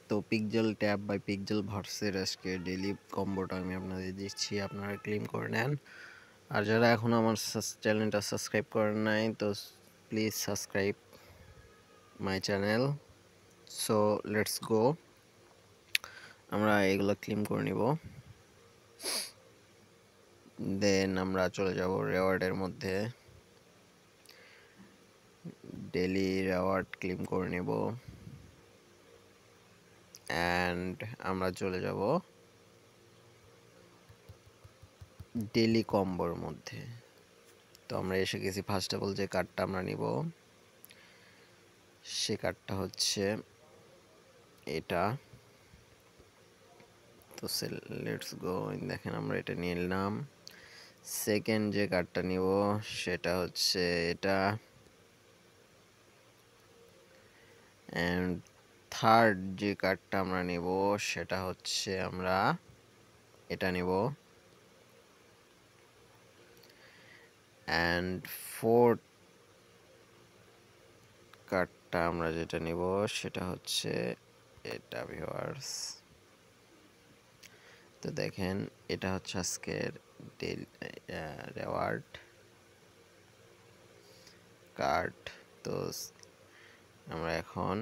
তো pixel tab by pixel ভার্সের আজকে daily কম্বোটা আমি আপনাদের দিচ্ছি, আপনারা ক্লেম করে নেন। আর যারা এখনও আমার চ্যানেলটা সাবস্ক্রাইব করেন নাই, তো please subscribe my channel. So let's go, আমরা এগুলো ক্লেম করে নিব। দেন আমরা চলে যাব রেওয়ার্ডের মধ্যে, ডেইলি রেওয়ার্ড ক্লেম করে নেব। অ্যান্ড আমরা চলে যাব ডেইলি কম্বোর মধ্যে। তো আমরা এসে গেছি। ফার্স্ট অফ অল যে কার্ডটা আমরা নিব সে কার্ডটা হচ্ছে এটা। তো লেটস গো, দেখেন আমরা এটা নিয়ে নিলাম। সেকেন্ড যে কার্ডটা নিব সেটা হচ্ছে এটা। অ্যান্ড থার্ড যে কার্ডটা আমরা নিব সেটা হচ্ছে আমরা এটা নিব। অ্যান্ড ফোর্থ কার্ডটা আমরা যেটা নিব সেটা হচ্ছে এটা ভিউয়ার্স। তো দেখেন এটা হচ্ছে আজকের রেওয়ার্ড কার্ড। তো আমরা এখন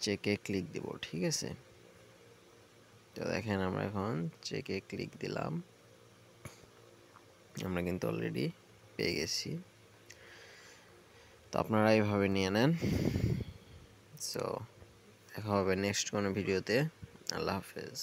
চেকে ক্লিক দিব, ঠিক আছে? তো দেখেন আমরা এখন চেকে ক্লিক দিলাম, আমরা কিন্তু অলরেডি পেয়ে গেছি। তো আপনারা এইভাবে নিয়ে নেন। সো দেখা হবে নেক্সট কোনো ভিডিওতে। আল্লাহ হাফেজ।